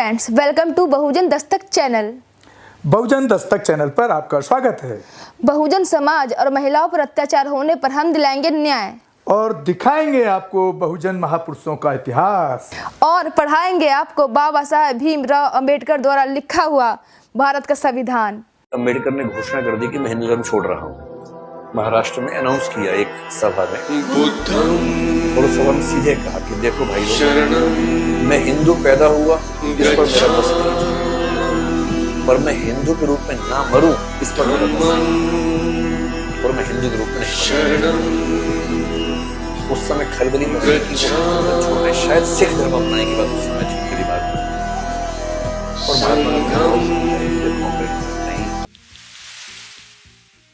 Friends, welcome to Bahujan Dastak channel. Bahujan Dastak channel पर आपका स्वागत है। बहुजन समाज और महिलाओं पर अत्याचार होने पर हम दिलाएंगे न्याय और दिखाएंगे आपको बहुजन महापुरुषों का इतिहास और पढ़ाएंगे आपको बाबा साहेब भीमराव अंबेडकर द्वारा लिखा हुआ भारत का संविधान। अंबेडकर ने घोषणा कर दी कि मैं हिंदू धर्म छोड़ रहा हूँ। महाराष्ट्र में अनाउंस किया एक सभा में, और उस सभा में सीधे कहा कि देखो भाई लोग, मैं हिंदू पैदा हुआ इस पर मेरा बस नहीं, पर मैं हिंदू के रूप में ना मरूं इस पर मेरा बस नहीं, और मैं हिंदू के रूप में नहीं। उस समय खलबली में छोड़ने शायद सिख धर्म अपनाने की बात उस समय थी मेरी बात, और महात्मा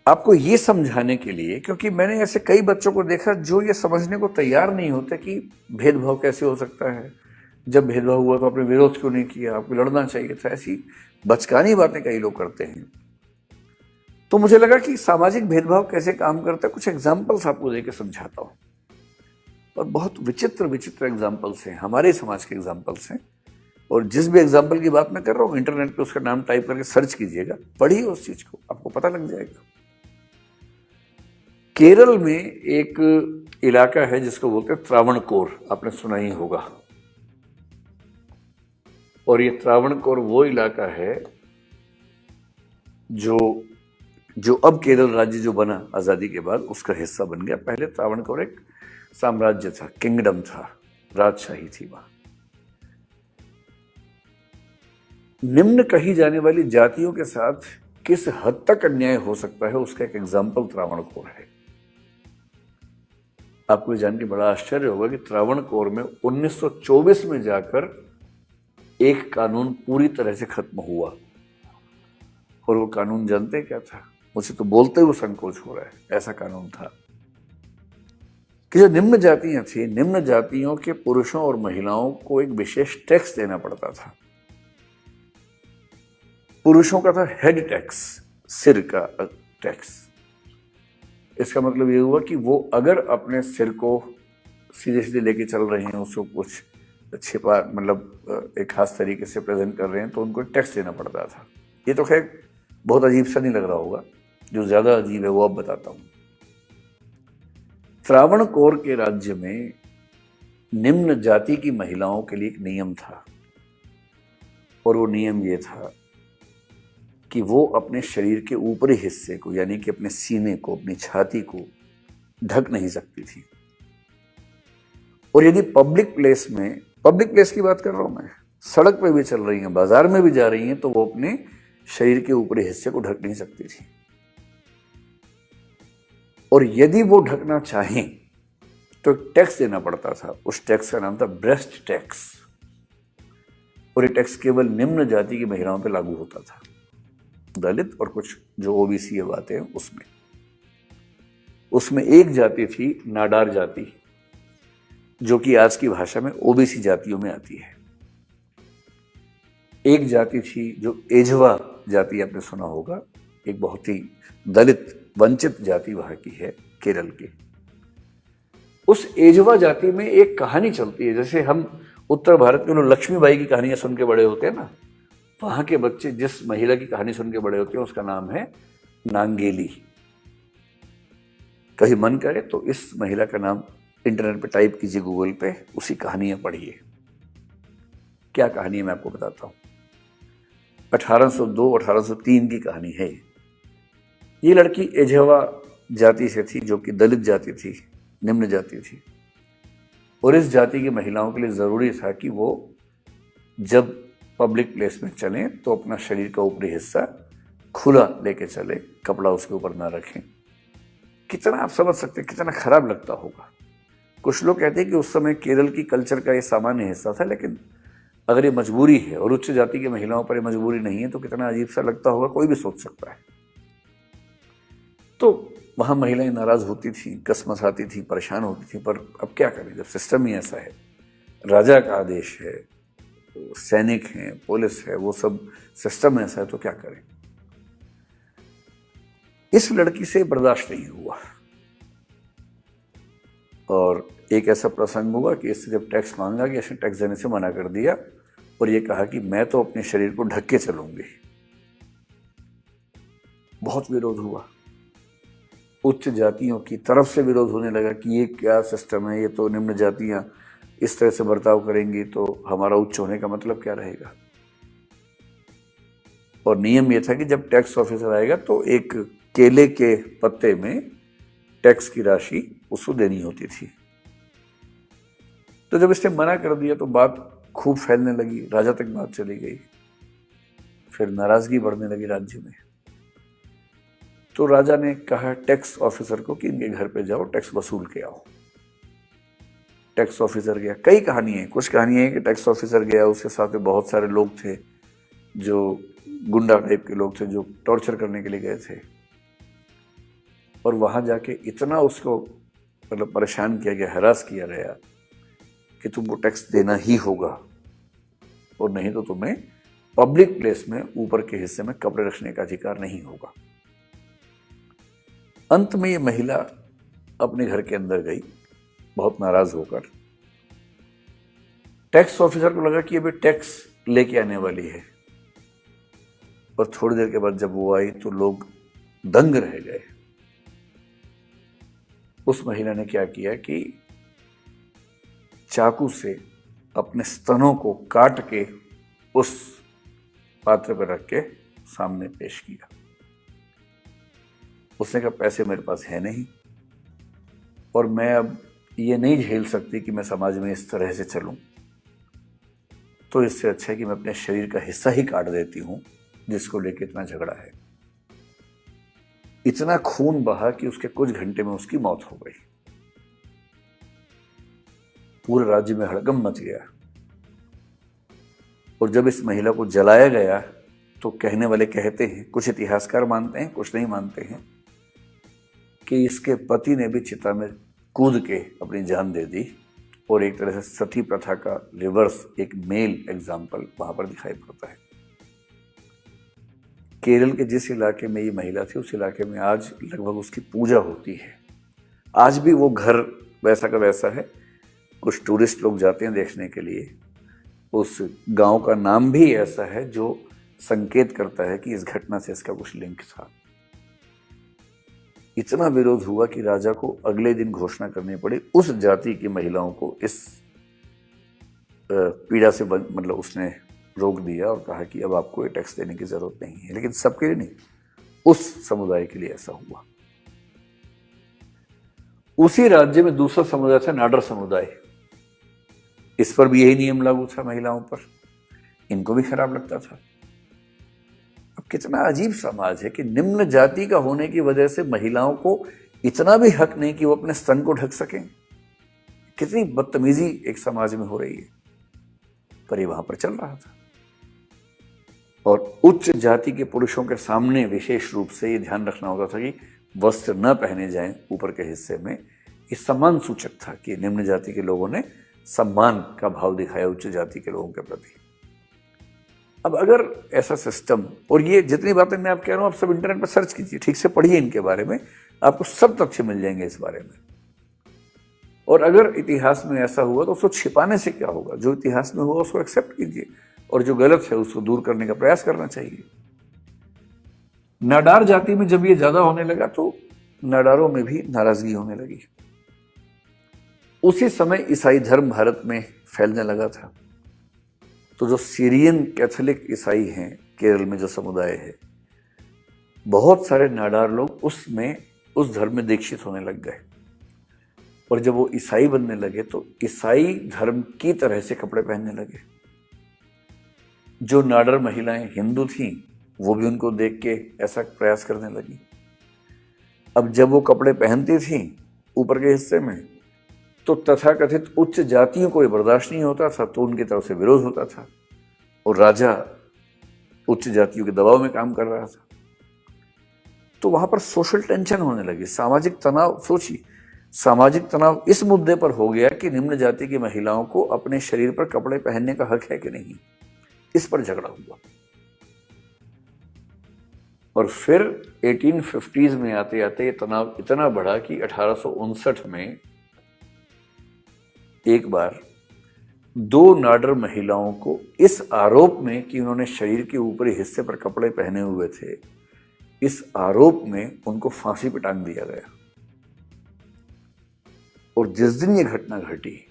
आपको ये समझाने के लिए, क्योंकि मैंने ऐसे कई बच्चों को देखा जो ये समझने को तैयार नहीं होते कि भेदभाव कैसे हो सकता है, जब भेदभाव हुआ तो आपने विरोध क्यों नहीं किया, आपको लड़ना चाहिए था, ऐसी बचकानी बातें कई लोग करते हैं। तो मुझे लगा कि सामाजिक भेदभाव कैसे काम करता है, कुछ एग्जाम्पल्स आपको देकर समझाता हूँ। और बहुत विचित्र विचित्र एग्जाम्पल्स हैं, हमारे समाज के एग्जाम्पल्स हैं, और जिस भी एग्जाम्पल की बात मैं कर रहा हूँ इंटरनेट पे उसका नाम टाइप करके सर्च कीजिएगा, पढ़िए उस चीज को, आपको पता लग जाएगा। केरल में एक इलाका है जिसको बोलते हैं त्रावणकोर, आपने सुना ही होगा। और ये त्रावणकोर वो इलाका है जो अब केरल राज्य जो बना आजादी के बाद उसका हिस्सा बन गया। पहले त्रावणकोर एक साम्राज्य था, किंगडम था, राजशाही थी वहां। निम्न कही जाने वाली जातियों के साथ किस हद तक अन्याय हो सकता है उसका एक एग्जाम्पल त्रावणकोर है। आपको जान के बड़ा आश्चर्य होगा कि त्रावणकोर में 1924 में जाकर एक कानून पूरी तरह से खत्म हुआ। और वो कानून जानते क्या था? मुझे तो बोलते हुए संकोच हो रहा है। ऐसा कानून था कि जो निम्न जातियां थी, निम्न जातियों के पुरुषों और महिलाओं को एक विशेष टैक्स देना पड़ता था। पुरुषों का था हेड टैक्स, सिर का टैक्स। इसका मतलब ये हुआ कि वो अगर अपने सिर को सीधे सीधे लेके चल रहे हैं, उसको कुछ छिपा, मतलब एक खास तरीके से प्रेजेंट कर रहे हैं, तो उनको टैक्स देना पड़ता था। ये तो खैर बहुत अजीब सा नहीं लग रहा होगा, जो ज्यादा अजीब है वो अब बताता हूं। त्रावणकोर के राज्य में निम्न जाति की महिलाओं के लिए एक नियम था, और वो नियम ये था कि वो अपने शरीर के ऊपरी हिस्से को, यानी कि अपने सीने को, अपनी छाती को ढक नहीं सकती थी। और यदि पब्लिक प्लेस की बात कर रहा हूं मैं, सड़क पे भी चल रही हैं, बाजार में भी जा रही हैं, तो वो अपने शरीर के ऊपरी हिस्से को ढक नहीं सकती थी। और यदि वो ढकना चाहें तो टैक्स देना पड़ता था। उस टैक्स का नाम था ब्रेस्ट टैक्स, और ये टैक्स केवल निम्न जाति की महिलाओं पर लागू होता था, दलित और कुछ जो ओबीसी आते हैं उसमें एक जाति थी नाडार जाति, जो कि आज की भाषा में ओबीसी जातियों में आती है। एक जाति थी जो एझवा जाति, आपने सुना होगा, एक बहुत ही दलित वंचित जाति वहां की है, केरल की। उस एझवा जाति में एक कहानी चलती है, जैसे हम उत्तर भारत में लोग लक्ष्मीबाई की कहानियां सुन के बड़े होते हैं ना, वहां के बच्चे जिस महिला की कहानी सुन के बड़े होते हैं उसका नाम है नांगेली। कहीं मन करे तो इस महिला का नाम इंटरनेट पे टाइप कीजिए, गूगल पे, उसी कहानियां पढ़िए। क्या कहानी है मैं आपको बताता हूं। 1802-1803 की कहानी है। ये लड़की एझवा जाति से थी, जो कि दलित जाति थी, निम्न जाति थी। और इस जाति की महिलाओं के लिए जरूरी था कि वो जब पब्लिक प्लेस में चलें तो अपना शरीर का ऊपरी हिस्सा खुला लेके चले, कपड़ा उसके ऊपर ना रखें। कितना आप समझ सकते हैं कितना खराब लगता होगा। कुछ लोग कहते हैं कि उस समय केरल की कल्चर का ये सामान्य हिस्सा था, लेकिन अगर ये मजबूरी है और उच्च जाति की महिलाओं पर ये मजबूरी नहीं है तो कितना अजीब सा लगता होगा, कोई भी सोच सकता है। तो वहां महिलाएं नाराज होती थी, कसमसाती थी, परेशान होती थी, पर अब क्या करें जब सिस्टम ही ऐसा है, राजा का आदेश है, सैनिक हैं, पुलिस है, वो सब सिस्टम ऐसा है, तो क्या करें। इस लड़की से बर्दाश्त नहीं हुआ, और एक ऐसा प्रसंग हुआ कि इससे जब टैक्स मांगा गया, इसने टैक्स देने से मना कर दिया, और ये कहा कि मैं तो अपने शरीर को ढक के चलूंगी। बहुत विरोध हुआ, उच्च जातियों की तरफ से विरोध होने लगा कि ये क्या सिस्टम है, ये तो निम्न जातियां इस तरह से बर्ताव करेंगी तो हमारा उच्च होने का मतलब क्या रहेगा। और नियम ये था कि जब टैक्स ऑफिसर आएगा तो एक केले के पत्ते में टैक्स की राशि उसको देनी होती थी। तो जब इसने मना कर दिया तो बात खूब फैलने लगी, राजा तक बात चली गई। फिर नाराजगी बढ़ने लगी राज्य में। तो राजा ने कहा टैक्स ऑफिसर को कि इनके घर पे जाओ, टैक्स वसूल के आओ। टैक्स ऑफिसर गया। कई कहानियां हैं, कुछ कहानियां हैं कि टैक्स ऑफिसर गया, उसके साथ में बहुत सारे लोग थे जो गुंडा टाइप के लोग थे जो टॉर्चर करने के लिए गए थे। और वहां जाके इतना उसको मतलब परेशान किया गया, हरास किया गया कि तुमको टैक्स देना ही होगा और नहीं तो तुम्हें पब्लिक प्लेस में ऊपर के हिस्से में कपड़े रखने का अधिकार नहीं होगा। अंत में ये महिला अपने घर के अंदर गई बहुत नाराज होकर। टैक्स ऑफिसर को लगा कि अभी टैक्स लेके आने वाली है, और थोड़ी देर के बाद जब वो आई तो लोग दंग रह गए। उस महिला ने क्या किया कि चाकू से अपने स्तनों को काट के उस पात्र पर रख के सामने पेश किया। उसने कहा पैसे मेरे पास है नहीं और मैं अब ये नहीं झेल सकती कि मैं समाज में इस तरह से चलूं, तो इससे अच्छा है कि मैं अपने शरीर का हिस्सा ही काट देती हूं जिसको लेके इतना झगड़ा है। इतना खून बहा कि उसके कुछ घंटे में उसकी मौत हो गई। पूरे राज्य में हड़कंप मच गया। और जब इस महिला को जलाया गया तो कहने वाले कहते हैं, कुछ इतिहासकार मानते हैं, कुछ नहीं मानते हैं, कि इसके पति ने भी चिता में कूद के अपनी जान दे दी। और एक तरह से सती प्रथा का रिवर्स एक मेल एग्जाम्पल वहां पर दिखाई पड़ता है। केरल के जिस इलाके में ये महिला थी उस इलाके में आज लगभग उसकी पूजा होती है। आज भी वो घर वैसा का वैसा है। कुछ टूरिस्ट लोग जाते हैं देखने के लिए। उस गांव का नाम भी ऐसा है जो संकेत करता है कि इस घटना से इसका कुछ लिंक था। इतना विरोध हुआ कि राजा को अगले दिन घोषणा करनी पड़ी उस जाति की महिलाओं को इस पीड़ा से मतलब उसने रोक दिया और कहा कि अब आपको ये टैक्स देने की जरूरत नहीं है। लेकिन सबके लिए नहीं, उस समुदाय के लिए ऐसा हुआ। उसी राज्य में दूसरा समुदाय था नाडर समुदाय। इस पर भी यही नियम लागू था महिलाओं पर। इनको भी खराब लगता था। अब कितना अजीब समाज है कि निम्न जाति का होने की वजह से महिलाओं को इतना भी हक नहीं कि वो अपने स्तन को ढक सकें। कितनी बदतमीजी एक समाज में हो रही है, पर ये वहां पर चल रहा था। और उच्च जाति के पुरुषों के सामने विशेष रूप से ये ध्यान रखना होता था कि वस्त्र न पहने जाएं ऊपर के हिस्से में। ये सम्मान सूचक था कि निम्न जाति के लोगों ने सम्मान का भाव दिखाया उच्च जाति के लोगों के प्रति। अब अगर ऐसा सिस्टम, और ये जितनी बातें मैं आप कह रहा हूं आप सब इंटरनेट पर सर्च कीजिए, ठीक से पढ़िए इनके बारे में, आपको सब तथ्य मिल जाएंगे इस बारे में। और अगर इतिहास में ऐसा हुआ तो उसको छिपाने से क्या होगा। जो इतिहास में हुआ उसको एक्सेप्ट कीजिए और जो गलत है उसको दूर करने का प्रयास करना चाहिए। नाडार जाति में जब ये ज्यादा होने लगा तो नाडारों में भी नाराजगी होने लगी। उसी समय ईसाई धर्म भारत में फैलने लगा था। तो जो सीरियन कैथोलिक ईसाई हैं केरल में जो समुदाय है, बहुत सारे नाडार लोग उसमें उस धर्म में दीक्षित होने लग गए। और जब वो ईसाई बनने लगे तो ईसाई धर्म की तरह से कपड़े पहनने लगे। जो नाडर महिलाएं हिंदू थीं वो भी उनको देख के ऐसा प्रयास करने लगी। अब जब वो कपड़े पहनती थीं ऊपर के हिस्से में तो तथाकथित उच्च जातियों को ये बर्दाश्त नहीं होता था, तो उनकी तरफ से विरोध होता था और राजा उच्च जातियों के दबाव में काम कर रहा था। तो वहां पर सोशल टेंशन होने लगी, सामाजिक तनाव। सोचिए, सामाजिक तनाव इस मुद्दे पर हो गया कि निम्न जाति की महिलाओं को अपने शरीर पर कपड़े पहनने का हक है कि नहीं, इस पर झगड़ा हुआ। और फिर 1850s में आते आते ये तनाव इतना बढ़ा कि 1859 में एक बार 2 नाडर महिलाओं को इस आरोप में कि उन्होंने शरीर के ऊपरी हिस्से पर कपड़े पहने हुए थे, इस आरोप में उनको फांसी पर टांग दिया गया। और जिस दिन ये घटना घटी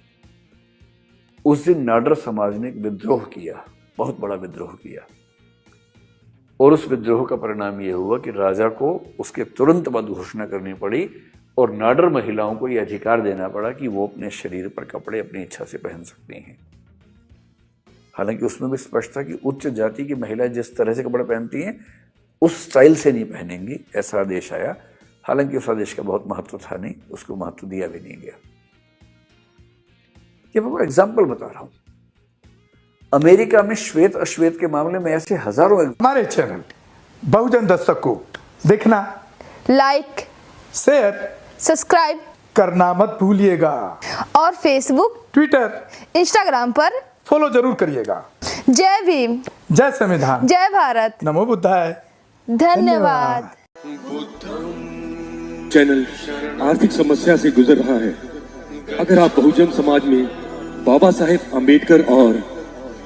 उस दिन नाडर समाज ने एक विद्रोह किया, बहुत बड़ा विद्रोह किया। और उस विद्रोह का परिणाम यह हुआ कि राजा को उसके तुरंत बाद घोषणा करनी पड़ी और नाडर महिलाओं को यह अधिकार देना पड़ा कि वो अपने शरीर पर कपड़े अपनी इच्छा से पहन सकती हैं। हालांकि उसमें भी स्पष्ट था कि उच्च जाति की महिलाएं जिस तरह से कपड़े पहनती हैं उस स्टाइल से नहीं पहनेंगी, ऐसा आदेश आया। हालांकि उस आदेश का बहुत महत्व था नहीं, उसको महत्व दिया भी नहीं गया। ये मैं एग्जाम्पल बता रहा हूं। अमेरिका में श्वेत अश्वेत के मामले में ऐसे हजारों हमारे चैनल बहुजन दस्तक को देखना, लाइक, शेयर, सब्सक्राइब करना मत भूलिएगा। और फेसबुक, ट्विटर, इंस्टाग्राम पर फॉलो जरूर करिएगा। जय भीम, जय संविधान, जय भारत, नमो बुद्धाय। धन्यवाद। चैनल आर्थिक समस्या से गुजर रहा है। अगर आप बहुजन समाज में बाबा साहेब आम्बेडकर और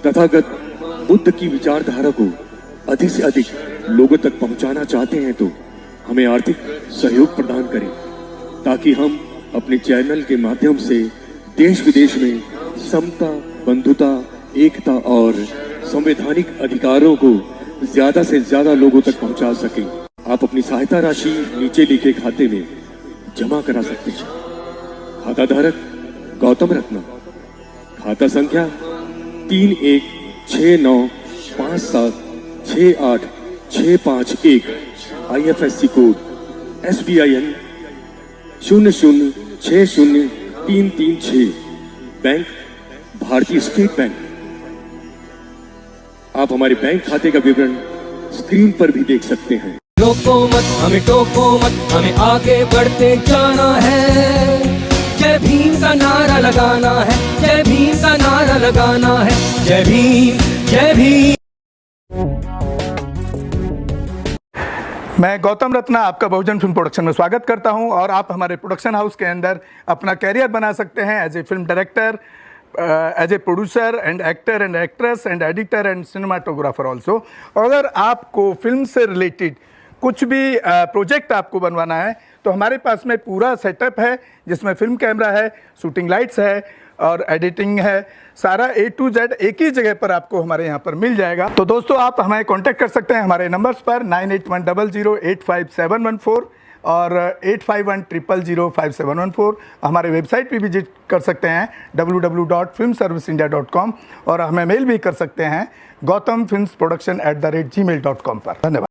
तथागत बुद्ध की विचारधारा को अधिक से अधिक लोगों तक पहुंचाना चाहते हैं तो हमें आर्थिक सहयोग प्रदान करें, ताकि हम अपने चैनल के माध्यम से देश विदेश में समता, बंधुता, एकता और संवैधानिक अधिकारों को ज्यादा से ज्यादा लोगों तक पहुंचा सकें। आप अपनी सहायता राशि नीचे लिखे खाते में जमा करा सकते हैं। खाता धारक गौतम रत्न, खाता संख्या 316957686551, IFSC कोड SBIN 0060336, बैंक भारतीय स्टेट बैंक। आप हमारे बैंक खाते का विवरण स्क्रीन पर भी देख सकते हैं। रोको मत हमें, टोको मत हमें, आगे बढ़ते जाना है। जय भीम का नारा लगाना है, जय भीम का नारा लगाना है। जय भीम, जय भीम। मैं गौतम रत्ना आपका बहुजन फिल्म प्रोडक्शन में स्वागत करता हूं और आप हमारे प्रोडक्शन हाउस के अंदर अपना कैरियर बना सकते हैं as a film director, as a producer and actor and actress and editor and cinematographer also. अगर आपको फिल्म से रिलेटेड कुछ भी प्रोजेक्ट आपको बनवाना है तो हमारे पास में पूरा सेटअप है, जिसमें फिल्म कैमरा है, शूटिंग लाइट्स है और एडिटिंग है। सारा A to Z एक ही जगह पर आपको हमारे यहाँ पर मिल जाएगा। तो दोस्तों आप हमें कांटेक्ट कर सकते हैं हमारे नंबर्स पर 9810085714 और 8510005714। हमारे वेबसाइट पे विजिट कर सकते हैं www.filmserviceindia.com और हमें मेल भी कर सकते हैं gautamfilmsproduction@gmail.com पर। धन्यवाद।